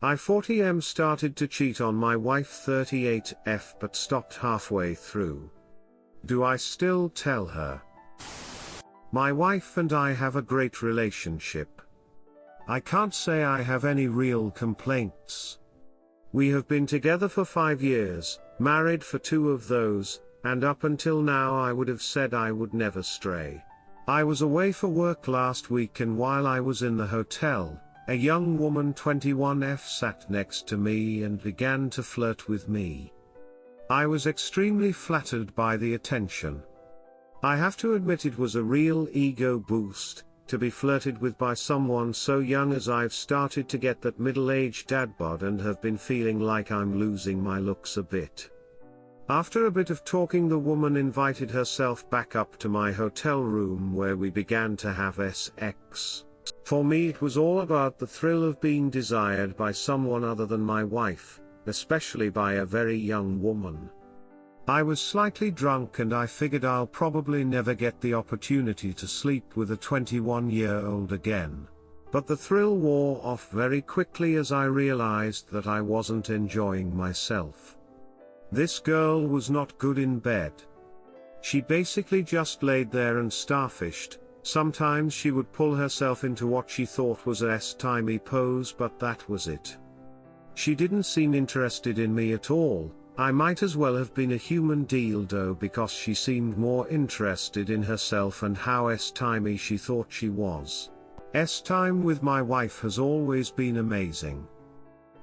I 40M started to cheat on my wife 38F but stopped halfway through. Do I still tell her? My wife and I have a great relationship. I can't say I have any real complaints. We have been together for 5 years, married for 2 of those, and up until now I would have said I would never stray. I was away for work last week, and while I was in the hotel, a young woman 21F sat next to me and began to flirt with me. I was extremely flattered by the attention. I have to admit it was a real ego boost, to be flirted with by someone so young, as I've started to get that middle-aged dad bod and have been feeling like I'm losing my looks a bit. After a bit of talking, the woman invited herself back up to my hotel room where we began to have sex. For me it was all about the thrill of being desired by someone other than my wife, especially by a very young woman. I was slightly drunk and I figured I'll probably never get the opportunity to sleep with a 21-year-old again. But the thrill wore off very quickly as I realized that I wasn't enjoying myself. This girl was not good in bed. She basically just laid there and starfished. Sometimes she would pull herself into what she thought was a S-timey pose, but that was it. She didn't seem interested in me at all. I might as well have been a human dildo because she seemed more interested in herself and how S-timey she thought she was. S-time with my wife has always been amazing.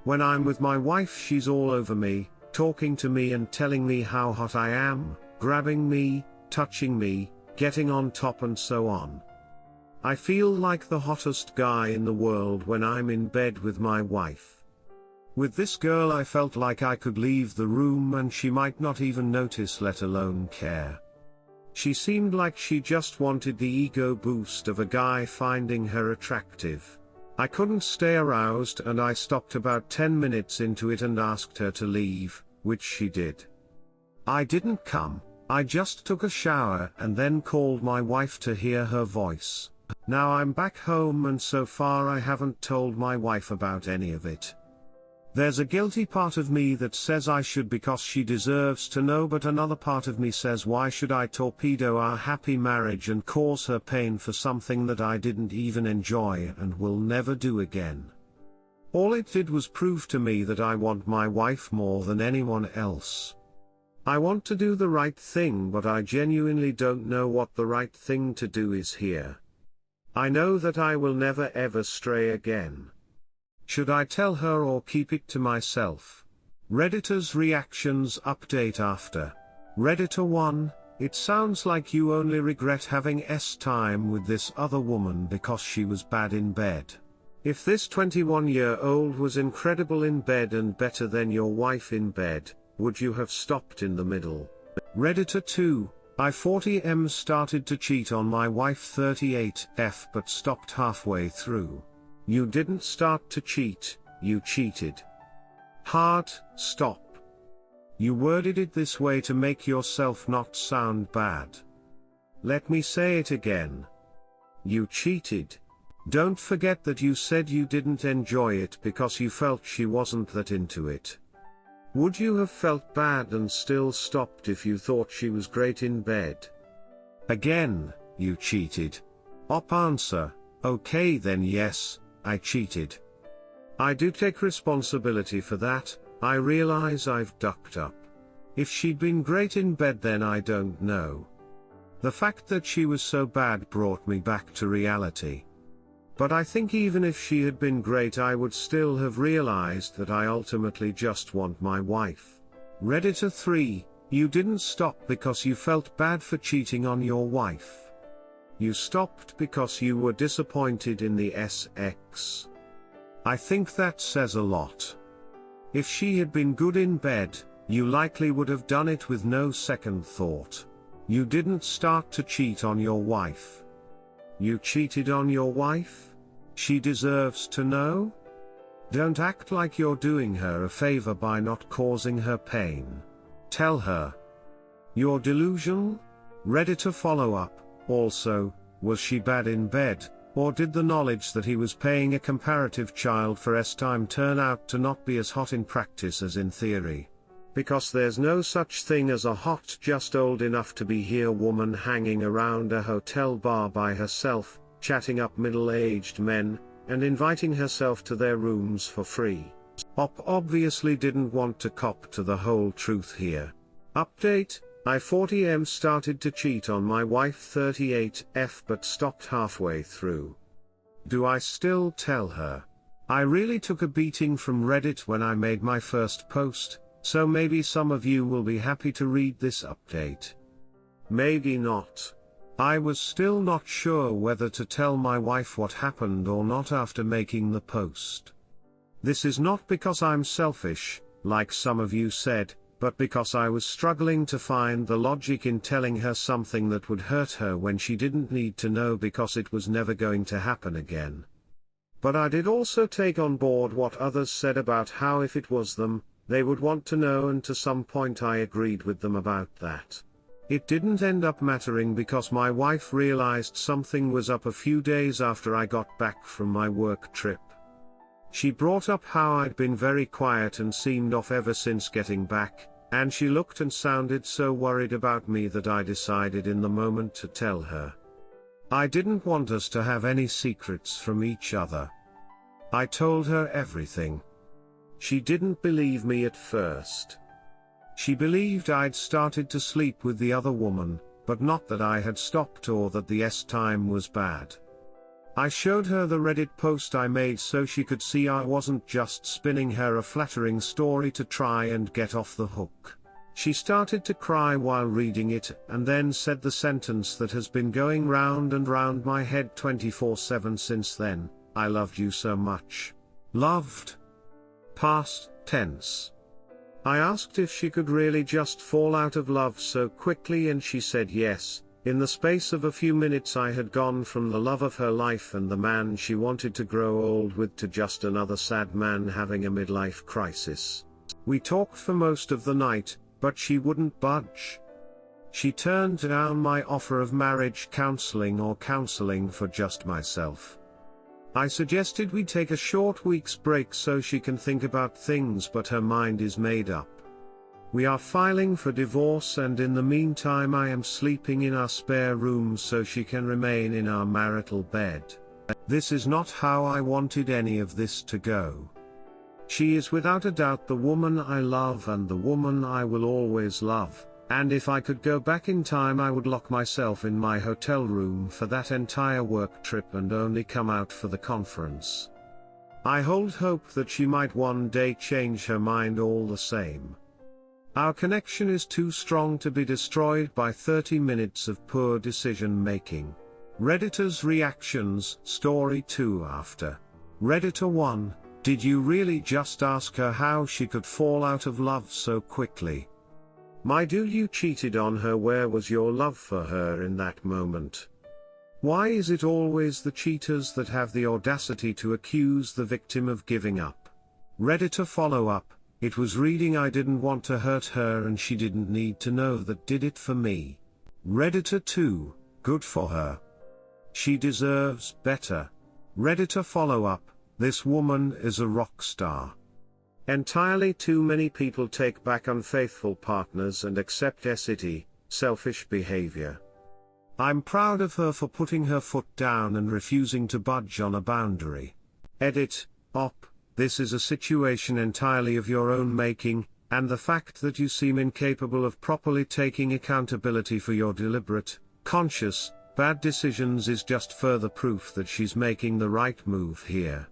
When I'm with my wife, she's all over me, talking to me and telling me how hot I am, grabbing me, touching me, getting on top and so on. I feel like the hottest guy in the world when I'm in bed with my wife. With this girl I felt like I could leave the room and she might not even notice, let alone care. She seemed like she just wanted the ego boost of a guy finding her attractive. I couldn't stay aroused and I stopped about 10 minutes into it and asked her to leave, which she did. I didn't come. I just took a shower and then called my wife to hear her voice. Now I'm back home and so far I haven't told my wife about any of it. There's a guilty part of me that says I should because she deserves to know, but another part of me says why should I torpedo our happy marriage and cause her pain for something that I didn't even enjoy and will never do again. All it did was prove to me that I want my wife more than anyone else. I want to do the right thing, but I genuinely don't know what the right thing to do is here. I know that I will never ever stray again. Should I tell her or keep it to myself? Redditor's reactions update after. Redditor 1, it sounds like you only regret having S-time with this other woman because she was bad in bed. If this 21-year-old was incredible in bed and better than your wife in bed, would you have stopped in the middle? Redditor 2, I 40M started to cheat on my wife 38F but stopped halfway through. You didn't start to cheat, you cheated. Heart, stop. You worded it this way to make yourself not sound bad. Let me say it again. You cheated. Don't forget that you said you didn't enjoy it because you felt she wasn't that into it. Would you have felt bad and still stopped if you thought she was great in bed? Again, you cheated. Op answer, okay then yes, I cheated. I do take responsibility for that. I realize I've ducked up. If she'd been great in bed then I don't know. The fact that she was so bad brought me back to reality. But I think even if she had been great I would still have realized that I ultimately just want my wife. Redditor 3, you didn't stop because you felt bad for cheating on your wife. You stopped because you were disappointed in the sex. I think that says a lot. If she had been good in bed, you likely would have done it with no second thought. You didn't start to cheat on your wife. You cheated on your wife? She deserves to know? Don't act like you're doing her a favor by not causing her pain. Tell her. You're delusional? Redditor follow-up, also, was she bad in bed, Or did the knowledge that he was paying a comparative child for S-time turn out to not be as hot in practice as in theory? Because there's no such thing as a hot just old enough to be here woman hanging around a hotel bar by herself, chatting up middle-aged men, and inviting herself to their rooms for free. Op obviously didn't want to cop to the whole truth here. Update: I 40M started to cheat on my wife 38F but stopped halfway through. Do I still tell her? I really took a beating from Reddit when I made my first post, so maybe some of you will be happy to read this update. Maybe not. I was still not sure whether to tell my wife what happened or not after making the post. This is not because I'm selfish, like some of you said, but because I was struggling to find the logic in telling her something that would hurt her when she didn't need to know because it was never going to happen again. But I did also take on board what others said about how if it was them, they would want to know, and to some point I agreed with them about that. It didn't end up mattering because my wife realized something was up a few days after I got back from my work trip. She brought up how I'd been very quiet and seemed off ever since getting back, and she looked and sounded so worried about me that I decided in the moment to tell her. I didn't want us to have any secrets from each other. I told her everything. She didn't believe me at first. She believed I'd started to sleep with the other woman, but not that I had stopped or that the S-time was bad. I showed her the Reddit post I made so she could see I wasn't just spinning her a flattering story to try and get off the hook. She started to cry while reading it, and then said the sentence that has been going round and round my head 24/7 since then: I loved you so much. Loved. Past tense. I asked if she could really just fall out of love so quickly, and she said yes. In the space of a few minutes I had gone from the love of her life and the man she wanted to grow old with to just another sad man having a midlife crisis. We talked for most of the night, but she wouldn't budge. She turned down my offer of marriage counseling or counseling for just myself. I suggested we take a short week's break so she can think about things, but her mind is made up. We are filing for divorce, and in the meantime I am sleeping in our spare room so she can remain in our marital bed. This is not how I wanted any of this to go. She is without a doubt the woman I love and the woman I will always love, and if I could go back in time I would lock myself in my hotel room for that entire work trip and only come out for the conference. I hold hope that she might one day change her mind all the same. Our connection is too strong to be destroyed by 30 minutes of poor decision making. Redditor's reactions, story 2 after. Redditor 1, did you really just ask her how she could fall out of love so quickly? My dude, you cheated on her. Where was your love for her in that moment? Why is it always the cheaters that have the audacity to accuse the victim of giving up? Redditor follow-up. It was reading I didn't want to hurt her and she didn't need to know that did it for me. Redditor 2, good for her. She deserves better. Redditor follow-up, this woman is a rock star. Entirely too many people take back unfaithful partners and accept selfish behavior. I'm proud of her for putting her foot down and refusing to budge on a boundary. Edit, op. This is a situation entirely of your own making, and the fact that you seem incapable of properly taking accountability for your deliberate, conscious, bad decisions is just further proof that she's making the right move here.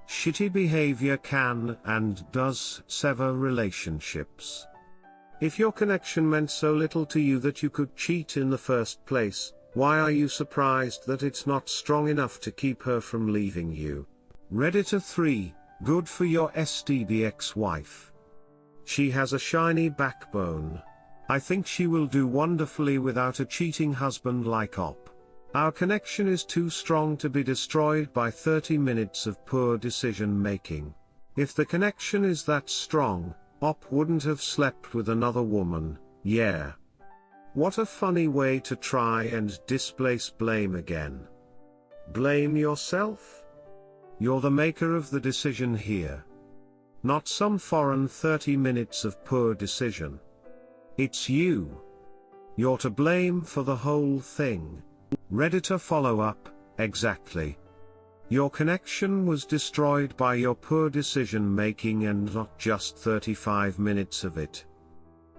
Shitty behavior can and does sever relationships. If your connection meant so little to you that you could cheat in the first place, why are you surprised that it's not strong enough to keep her from leaving you? Redditor 3, good for your STD ex-wife. She has a shiny backbone. I think she will do wonderfully without a cheating husband like Op. Our connection is too strong to be destroyed by 30 minutes of poor decision making. If the connection is that strong, Op wouldn't have slept with another woman, yeah. What a funny way to try and displace blame again. Blame yourself? You're the maker of the decision here. Not some foreign 30 minutes of poor decision. It's you. You're to blame for the whole thing. Redditor follow-up, exactly. Your connection was destroyed by your poor decision-making and not just 35 minutes of it.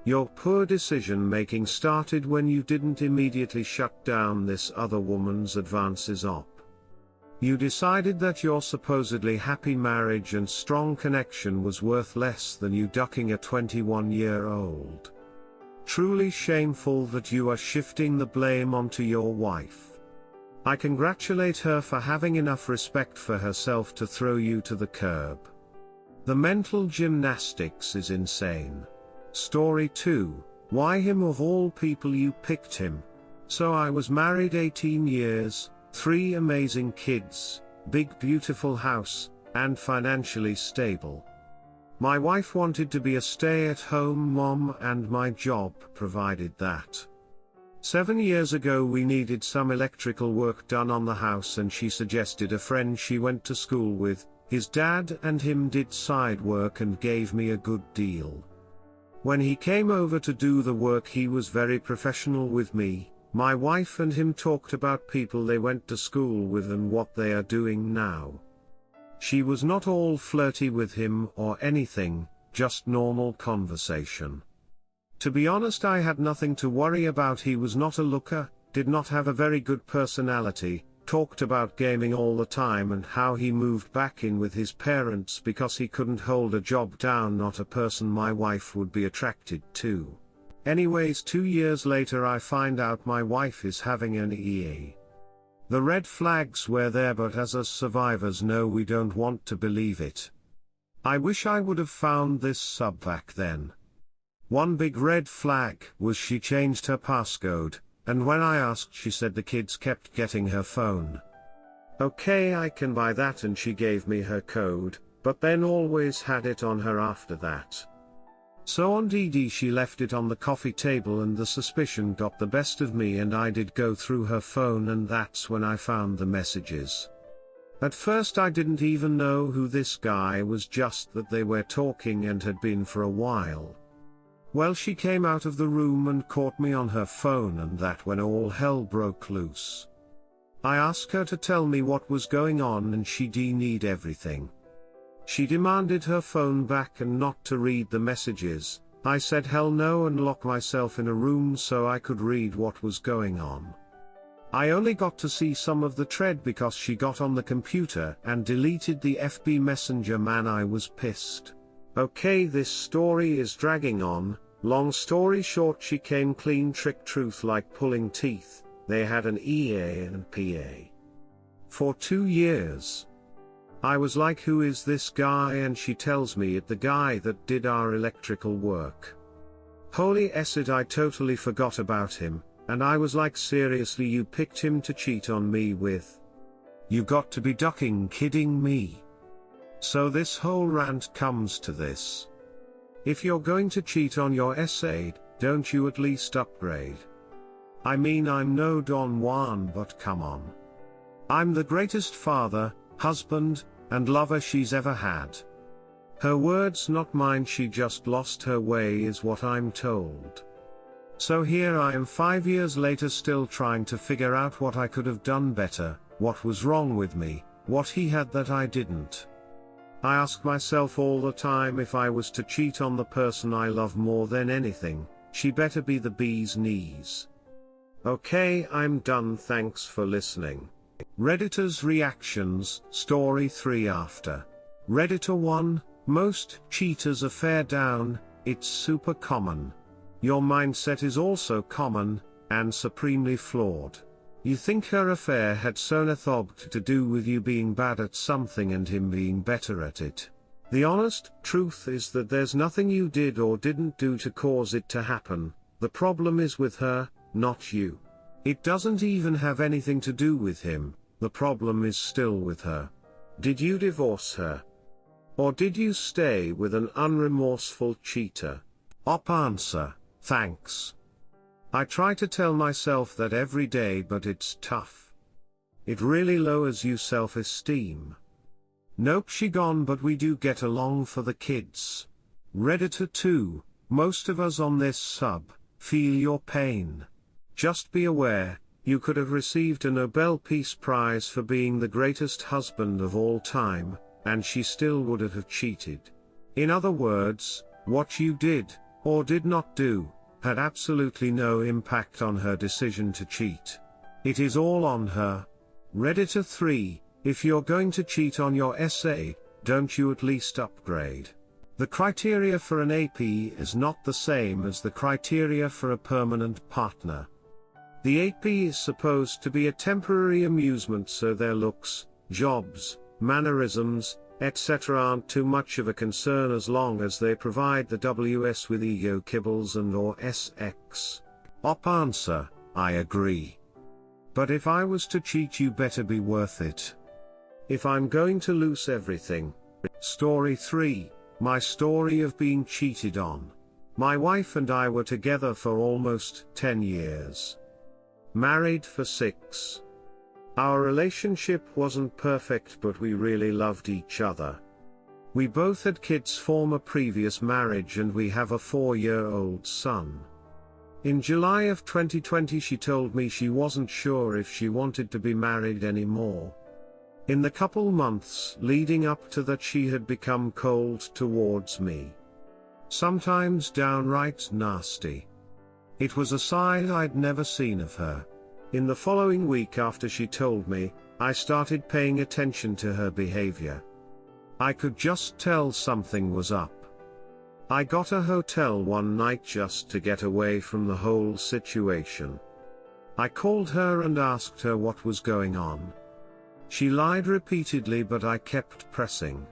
Your poor decision-making started when you didn't immediately shut down this other woman's advances op. You decided that your supposedly happy marriage and strong connection was worth less than you ducking a 21-year-old. Truly shameful that you are shifting the blame onto your wife. I congratulate her for having enough respect for herself to throw you to the curb. The mental gymnastics is insane. Story 2, why him of all people you picked him? So I was married 18 years, 3 amazing kids, big beautiful house, and financially stable. My wife wanted to be a stay-at-home mom and my job provided that. 7 years ago we needed some electrical work done on the house and she suggested a friend she went to school with, his dad and him did side work and gave me a good deal. When he came over to do the work he was very professional with me. My wife and him talked about people they went to school with and what they are doing now. She was not all flirty with him or anything, just normal conversation. To be honest, I had nothing to worry about. He was not a looker, did not have a very good personality, talked about gaming all the time and how he moved back in with his parents because he couldn't hold a job down. Not a person my wife would be attracted to. Anyways, 2 years later I find out my wife is having an EA. The red flags were there, but as us survivors know, we don't want to believe it. I wish I would have found this sub back then. One big red flag was she changed her passcode, and when I asked she said the kids kept getting her phone. Okay, I can buy that, and she gave me her code, but then always had it on her after that. So on DD she left it on the coffee table and the suspicion got the best of me and I did go through her phone and that's when I found the messages. At first I didn't even know who this guy was, just that they were talking and had been for a while. Well, she came out of the room and caught me on her phone, and that when all hell broke loose. I asked her to tell me what was going on and she denied everything. She demanded her phone back and not to read the messages. I said hell no and locked myself in a room so I could read what was going on. I only got to see some of the thread because she got on the computer and deleted the FB Messenger. Man, I was pissed. Okay, this story is dragging on. Long story short, she came clean, trick truth like pulling teeth. They had an EA and PA. For 2 years. I was like, who is this guy? And she tells me it the guy that did our electrical work. Holy acid, I totally forgot about him, and I was like, seriously, you picked him to cheat on me with? You got to be ducking kidding me. So this whole rant comes to this. If you're going to cheat on your essay, don't you at least upgrade? I mean, I'm no Don Juan, but come on. I'm the greatest father, husband, and lover she's ever had. Her words, not mine. She just lost her way is what I'm told. So here I am 5 years later, still trying to figure out what I could have done better, what was wrong with me, what he had that I didn't. I ask myself all the time, if I was to cheat on the person I love more than anything, she better be the bee's knees. Okay, I'm done. Thanks for listening. Redditor's reactions, story 3 after. Redditor 1, most cheaters are fair down, it's super common. Your mindset is also common, and supremely flawed. You think her affair had so nothing to do with you being bad at something and him being better at it. The honest truth is that there's nothing you did or didn't do to cause it to happen. The problem is with her, not you. It doesn't even have anything to do with him. The problem is still with her. Did you divorce her? Or did you stay with an unremorseful cheater? Op answer, thanks. I try to tell myself that every day, but it's tough. It really lowers your self-esteem. Nope, she gone, but we do get along for the kids. Redditor 2, most of us on this sub feel your pain. Just be aware, you could have received a Nobel Peace Prize for being the greatest husband of all time, and she still would have cheated. In other words, what you did, or did not do, had absolutely no impact on her decision to cheat. It is all on her. Redditor 3, if you're going to cheat on your essay, don't you at least upgrade? The criteria for an AP is not the same as the criteria for a permanent partner. The AP is supposed to be a temporary amusement, so their looks, jobs, mannerisms, etc. aren't too much of a concern as long as they provide the WS with ego kibbles and or SX. Op answer, I agree. But if I was to cheat, you better be worth it. If I'm going to lose everything. Story 3, my story of being cheated on. My wife and I were together for almost 10 years. Married for 6. Our relationship wasn't perfect, but we really loved each other. We both had kids from a previous marriage, and we have a 4-year-old son. In July of 2020 she told me she wasn't sure if she wanted to be married anymore. In the couple months leading up to that, she had become cold towards me. Sometimes downright nasty. It was a side I'd never seen of her. In the following week after she told me, I started paying attention to her behavior. I could just tell something was up. I got a hotel one night just to get away from the whole situation. I called her and asked her what was going on. She lied repeatedly, but I kept pressing.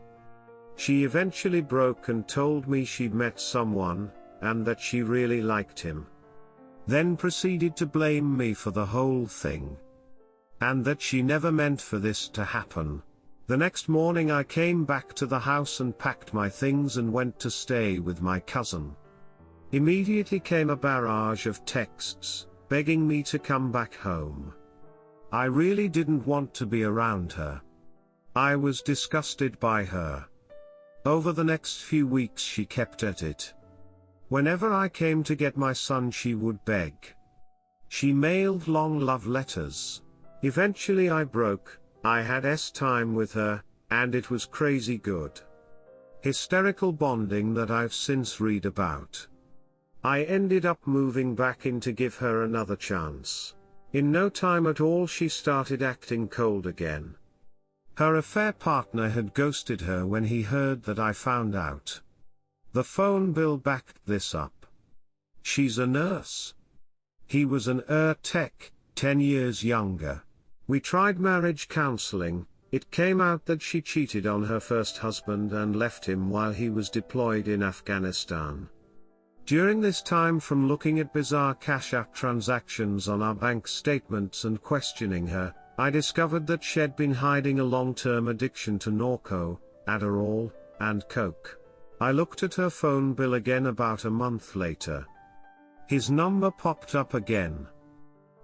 She eventually broke and told me she'd met someone, and that she really liked him. Then proceeded to blame me for the whole thing. And that she never meant for this to happen. The next morning I came back to the house and packed my things and went to stay with my cousin. Immediately came a barrage of texts, begging me to come back home. I really didn't want to be around her. I was disgusted by her. Over the next few weeks she kept at it. Whenever I came to get my son, she would beg. She mailed long love letters. Eventually I broke. I had time with her, and it was crazy good. Hysterical bonding that I've since read about. I ended up moving back in to give her another chance. In no time at all she started acting cold again. Her affair partner had ghosted her when he heard that I found out. The phone bill backed this up. She's a nurse. He was an tech, 10 years younger. We tried marriage counseling. It came out that she cheated on her first husband and left him while he was deployed in Afghanistan. During this time, from looking at bizarre Cash App transactions on our bank statements and questioning her, I discovered that she'd been hiding a long-term addiction to Norco, Adderall, and Coke. I looked at her phone bill again about a month later. His number popped up again.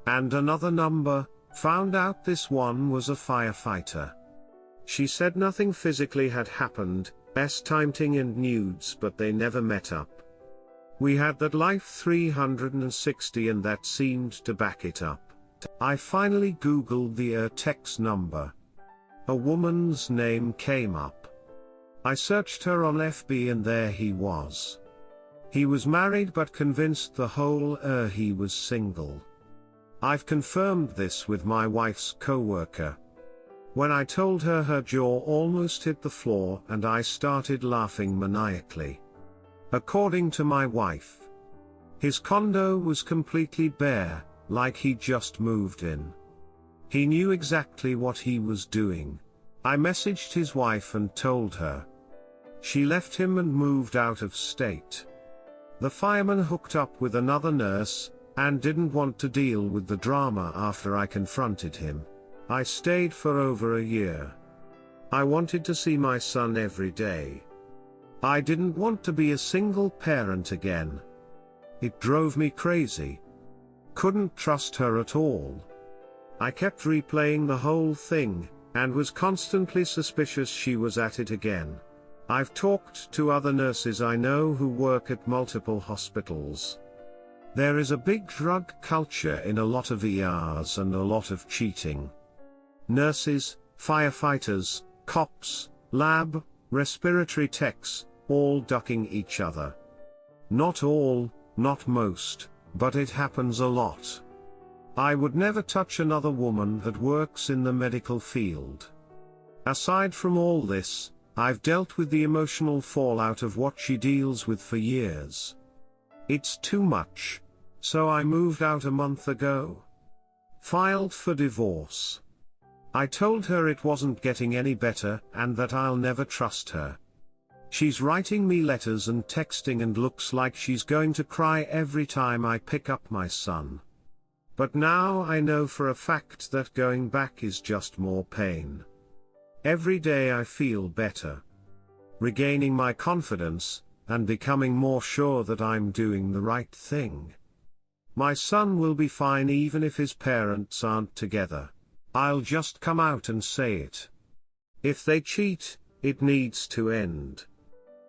And another number, found out this one was a firefighter. She said nothing physically had happened, timeting and nudes, but they never met up. We had that Life 360 and that seemed to back it up. I finally googled the text number. A woman's name came up. I searched her on FB and there he was. He was married but convinced the whole he was single. I've confirmed this with my wife's coworker. When I told her, her jaw almost hit the floor and I started laughing maniacally. According to my wife, his condo was completely bare, like he just moved in. He knew exactly what he was doing. I messaged his wife and told her. She left him and moved out of state. The fireman hooked up with another nurse, and didn't want to deal with the drama after I confronted him. I stayed for over a year. I wanted to see my son every day. I didn't want to be a single parent again. It drove me crazy. Couldn't trust her at all. I kept replaying the whole thing, and was constantly suspicious she was at it again. I've talked to other nurses I know who work at multiple hospitals. There is a big drug culture in a lot of ERs and a lot of cheating. Nurses, firefighters, cops, lab, respiratory techs, all ducking each other. Not all, not most, but it happens a lot. I would never touch another woman that works in the medical field. Aside from all this, I've dealt with the emotional fallout of what she deals with for years. It's too much. So I moved out a month ago. Filed for divorce. I told her it wasn't getting any better and that I'll never trust her. She's writing me letters and texting and looks like she's going to cry every time I pick up my son. But now I know for a fact that going back is just more pain. Every day I feel better. Regaining my confidence, and becoming more sure that I'm doing the right thing. My son will be fine even if his parents aren't together. I'll just come out and say it. If they cheat, it needs to end.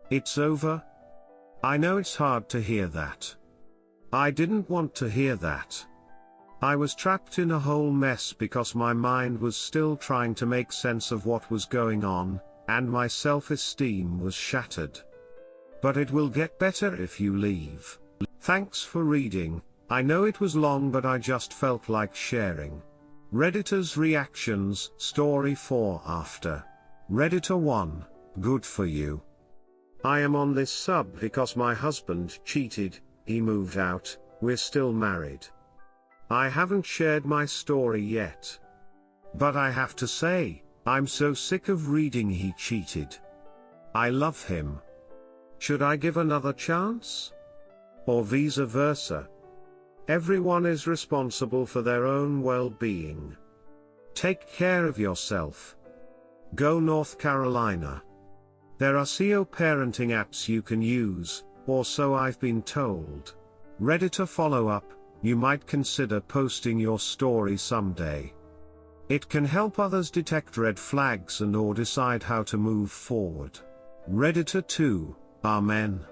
It's over. I know it's hard to hear that. I didn't want to hear that. I was trapped in a whole mess because my mind was still trying to make sense of what was going on, and my self-esteem was shattered. But it will get better if you leave. Thanks for reading. I know it was long, but I just felt like sharing. Redditor's reactions, story 4 after. Redditor 1, good for you. I am on this sub because my husband cheated, he moved out, we're still married. I haven't shared my story yet. But I have to say, I'm so sick of reading he cheated. I love him. Should I give another chance? Or vice versa? Everyone is responsible for their own well-being. Take care of yourself. Go North Carolina. There are CO parenting apps you can use, or so I've been told. Redditor follow-up, you might consider posting your story someday. It can help others detect red flags and or decide how to move forward. Redditor 2, Amen.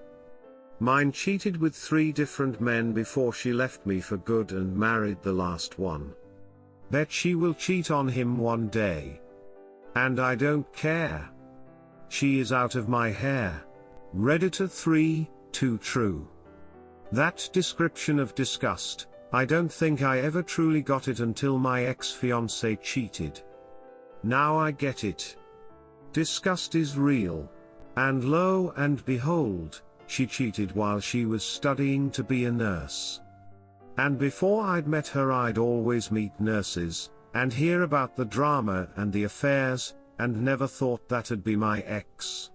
Mine cheated with 3 different men before she left me for good and married the last one. Bet she will cheat on him one day. And I don't care. She is out of my hair. Redditor 3, too true. That description of disgust, I don't think I ever truly got it until my ex-fiancé cheated. Now I get it. Disgust is real. And lo and behold, she cheated while she was studying to be a nurse. And before I'd met her I'd always meet nurses, and hear about the drama and the affairs, and never thought that'd be my ex.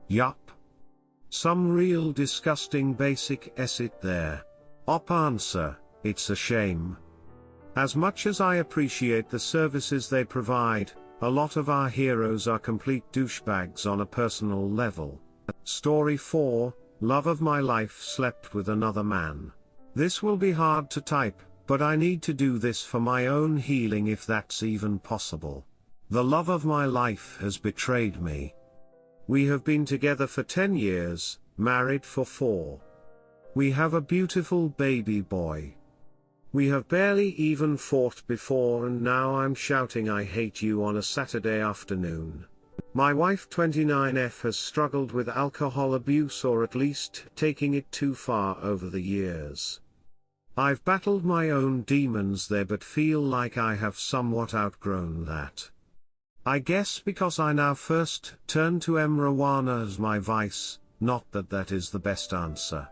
Yup. Some real disgusting basic shit there. Op answer, it's a shame. As much as I appreciate the services they provide, a lot of our heroes are complete douchebags on a personal level. Story 4, love of my life slept with another man. This will be hard to type, but I need to do this for my own healing if that's even possible. The love of my life has betrayed me. We have been together for 10 years, married for 4. We have a beautiful baby boy. We have barely even fought before and now I'm shouting I hate you on a Saturday afternoon. My wife 29F has struggled with alcohol abuse or at least taking it too far over the years. I've battled my own demons there but feel like I have somewhat outgrown that. I guess because I now first turn to marijuana as my vice, not that that is the best answer.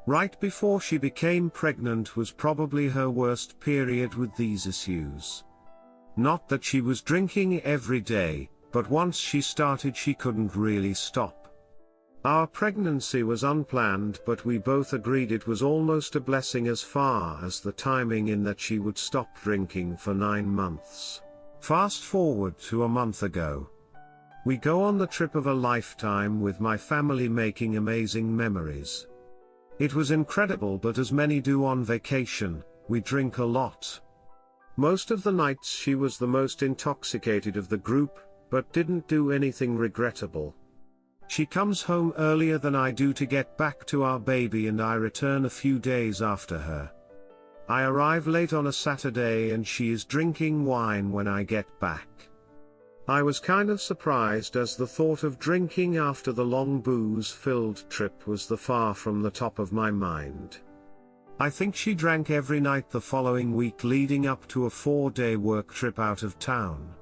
Right before she became pregnant was probably her worst period with these issues. Not that she was drinking every day, but once she started she couldn't really stop. Our pregnancy was unplanned but we both agreed it was almost a blessing as far as the timing in that she would stop drinking for 9 months. Fast forward to a month ago. We go on the trip of a lifetime with my family making amazing memories. It was incredible but as many do on vacation, we drink a lot. Most of the nights she was the most intoxicated of the group, but didn't do anything regrettable. She comes home earlier than I do to get back to our baby, and I return a few days after her. I arrive late on a Saturday and she is drinking wine when I get back. I was kind of surprised, as the thought of drinking after the long booze-filled trip was far from the top of my mind. I think she drank every night the following week leading up to a 4-day work trip out of town.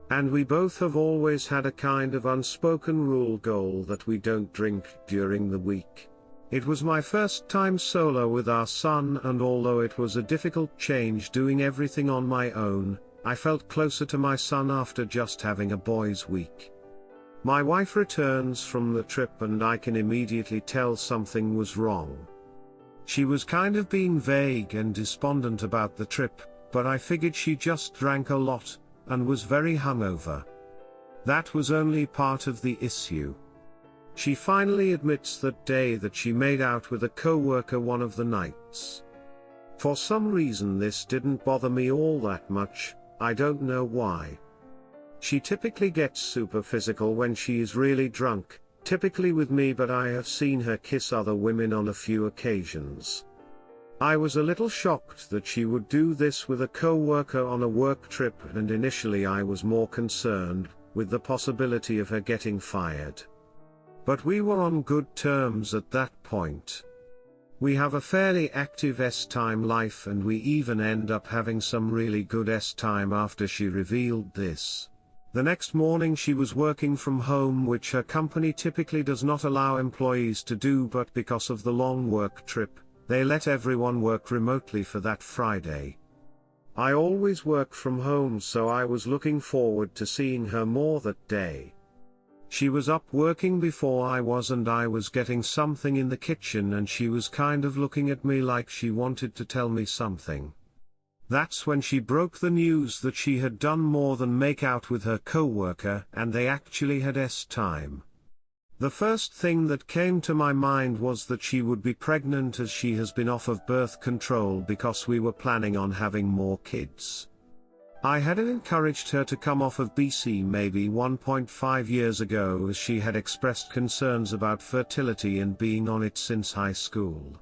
And we both have always had a kind of unspoken rule goal that we don't drink during the week. It was my first time solo with our son, and although it was a difficult change doing everything on my own, I felt closer to my son after just having a boys' week. My wife returns from the trip and I can immediately tell something was wrong. She was kind of being vague and despondent about the trip, but I figured she just drank a lot, and was very hungover. That was only part of the issue. She finally admits that day that she made out with a coworker one of the nights. For some reason this didn't bother me all that much, I don't know why. She typically gets super physical when she is really drunk, typically with me, but I have seen her kiss other women on a few occasions. I was a little shocked that she would do this with a coworker on a work trip, and initially I was more concerned with the possibility of her getting fired. But we were on good terms at that point. We have a fairly active S-time life, and we even end up having some really good S-time after she revealed this. The next morning she was working from home, which her company typically does not allow employees to do, but because of the long work trip, they let everyone work remotely for that Friday. I always work from home, so I was looking forward to seeing her more that day. She was up working before I was, and I was getting something in the kitchen, and she was kind of looking at me like she wanted to tell me something. That's when she broke the news that she had done more than make out with her coworker, and they actually had S-time. The first thing that came to my mind was that she would be pregnant, as she has been off of birth control because we were planning on having more kids. I had encouraged her to come off of BC maybe 1.5 years ago, as she had expressed concerns about fertility and being on it since high school.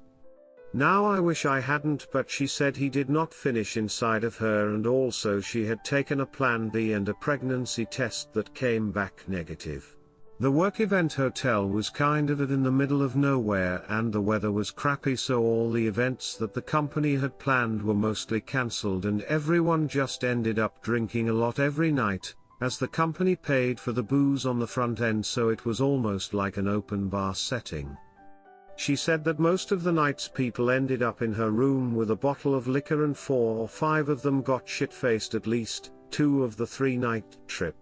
Now I wish I hadn't, but she said he did not finish inside of her, and also she had taken a Plan B and a pregnancy test that came back negative. The work event hotel was kind of in the middle of nowhere, and the weather was crappy, so all the events that the company had planned were mostly cancelled, and everyone just ended up drinking a lot every night, as the company paid for the booze on the front end, so it was almost like an open bar setting. She said that most of the nights people ended up in her room with a bottle of liquor, and 4 or 5 of them got shit-faced at least 2 of the 3-night trip.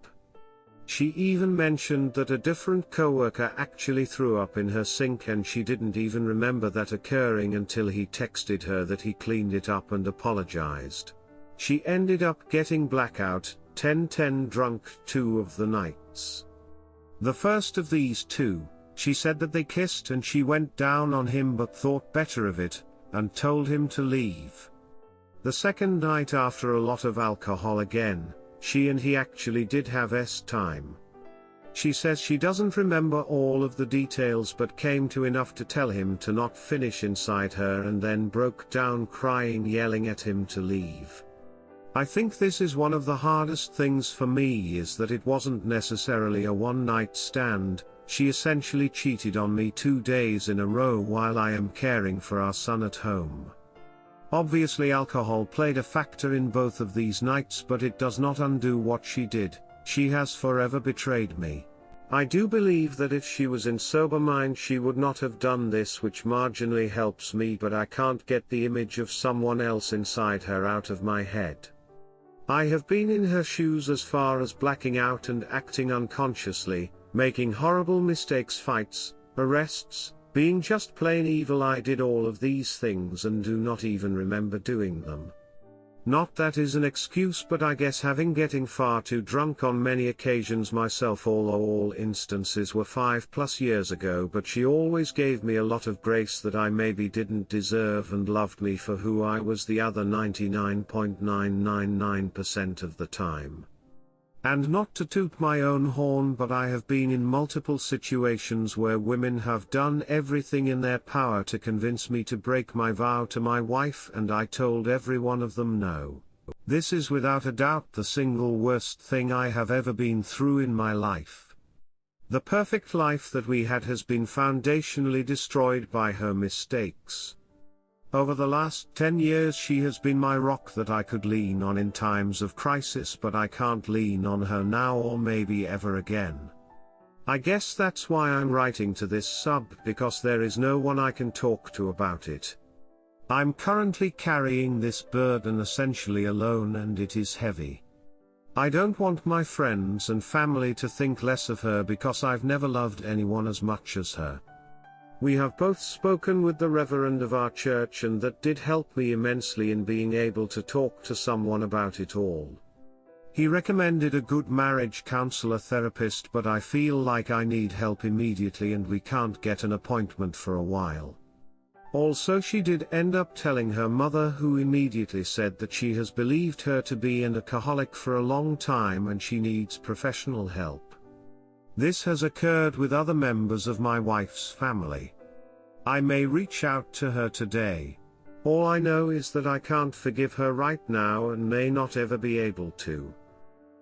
She even mentioned that a different coworker actually threw up in her sink, and she didn't even remember that occurring until he texted her that he cleaned it up and apologized. She ended up getting blackout, 10-10 drunk 2 of the nights. The first of these 2, she said that they kissed and she went down on him but thought better of it, and told him to leave. The second night, after a lot of alcohol again, she and he actually did have S-time. She says she doesn't remember all of the details, but came to enough to tell him to not finish inside her, and then broke down crying, yelling at him to leave. I think this is one of the hardest things for me, is that it wasn't necessarily a one-night stand. She essentially cheated on me 2 days in a row while I am caring for our son at home. Obviously alcohol played a factor in both of these nights, but it does not undo what she did. She has forever betrayed me. I do believe that if she was in sober mind she would not have done this, which marginally helps me, but I can't get the image of someone else inside her out of my head. I have been in her shoes as far as blacking out and acting unconsciously, making horrible mistakes, fights, arrests, being just plain evil. I did all of these things and do not even remember doing them. Not that is an excuse, but I guess getting far too drunk on many occasions myself, although all instances were 5+ years ago, but she always gave me a lot of grace that I maybe didn't deserve and loved me for who I was the other 99.999% of the time. And not to toot my own horn, but I have been in multiple situations where women have done everything in their power to convince me to break my vow to my wife, and I told every one of them no. This is without a doubt the single worst thing I have ever been through in my life. The perfect life that we had has been foundationally destroyed by her mistakes. Over the last 10 years she has been my rock that I could lean on in times of crisis, but I can't lean on her now or maybe ever again. I guess that's why I'm writing to this sub, because there is no one I can talk to about it. I'm currently carrying this burden essentially alone, and it is heavy. I don't want my friends and family to think less of her because I've never loved anyone as much as her. We have both spoken with the reverend of our church, and that did help me immensely in being able to talk to someone about it all. He recommended a good marriage counselor therapist, but I feel like I need help immediately and we can't get an appointment for a while. Also, she did end up telling her mother, who immediately said that she has believed her to be an alcoholic for a long time and she needs professional help. This has occurred with other members of my wife's family. I may reach out to her today. All I know is that I can't forgive her right now and may not ever be able to.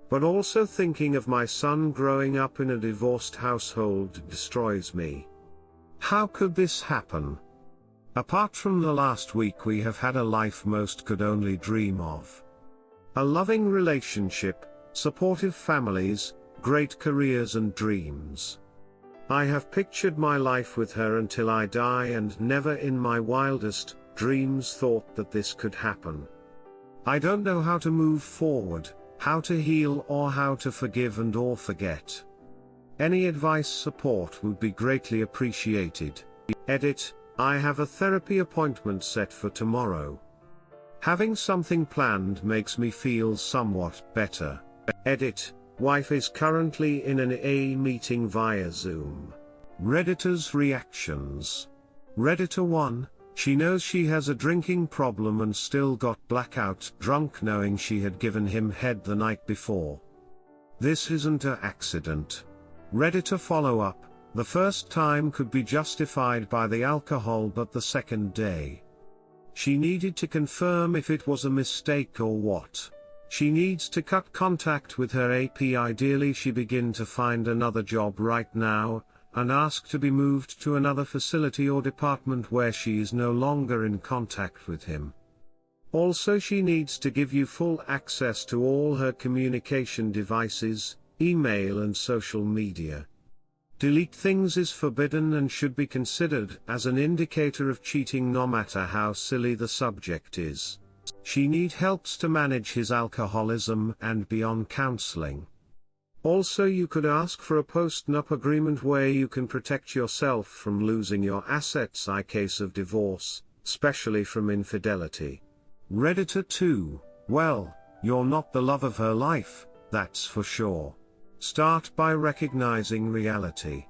But also thinking of my son growing up in a divorced household destroys me. How could this happen? Apart from the last week, we have had a life most could only dream of. A loving relationship, supportive families, great careers and dreams. I have pictured my life with her until I die and never in my wildest dreams thought that this could happen. I don't know how to move forward, how to heal, or how to forgive and or forget. Any advice, support would be greatly appreciated. Edit, I have a therapy appointment set for tomorrow. Having something planned makes me feel somewhat better. Edit, wife is currently in an AA meeting via Zoom. Redditor's reactions. Redditor 1, she knows she has a drinking problem and still got blackout drunk knowing she had given him head the night before. This isn't an accident. Redditor follow-up, the first time could be justified by the alcohol, but the second day. She needed to confirm if it was a mistake or what. She needs to cut contact with her AP. Ideally she begin to find another job right now, and ask to be moved to another facility or department where she is no longer in contact with him. Also she needs to give you full access to all her communication devices, email and social media. Delete things is forbidden and should be considered as an indicator of cheating no matter how silly the subject is. She needs helps to manage his alcoholism and be on counseling. Also you could ask for a post-nup agreement where you can protect yourself from losing your assets in case of divorce, especially from infidelity. Redditor 2, well, you're not the love of her life, that's for sure. Start by recognizing reality.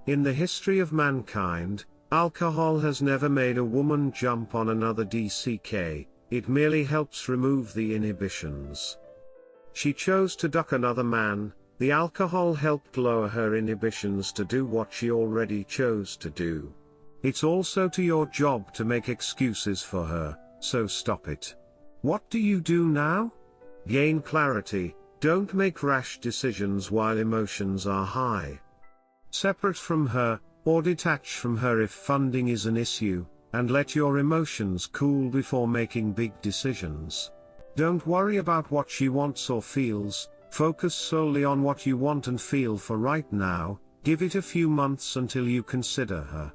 In the history of mankind, alcohol has never made a woman jump on another DCK, it merely helps remove the inhibitions. She chose to duck another man, the alcohol helped lower her inhibitions to do what she already chose to do. It's also to your job to make excuses for her, so stop it. What do you do now? Gain clarity, don't make rash decisions while emotions are high. Separate from her, or detach from her if funding is an issue, and let your emotions cool before making big decisions. Don't worry about what she wants or feels, focus solely on what you want and feel for right now, give it a few months until you consider her.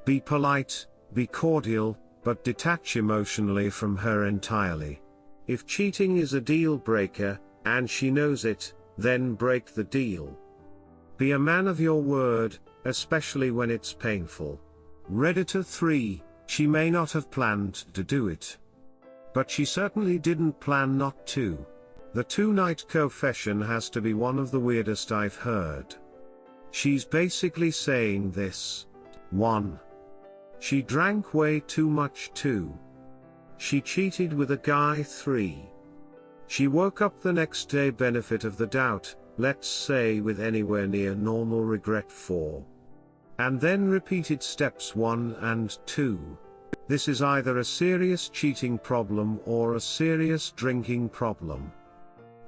Be polite, be cordial, but detach emotionally from her entirely. If cheating is a deal breaker, and she knows it, then break the deal. Be a man of your word, especially when it's painful. Redditor 3, she may not have planned to do it. But she certainly didn't plan not to. The two-night confession has to be one of the weirdest I've heard. She's basically saying this. 1. She drank way too much. 2. She cheated with a guy. 3. She woke up the next day, benefit of the doubt, let's say, with anywhere near normal regret. 4. And then repeated steps 1 and 2. This is either a serious cheating problem or a serious drinking problem.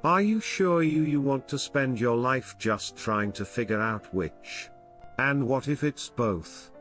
Are you sure you want to spend your life just trying to figure out which? And what if it's both?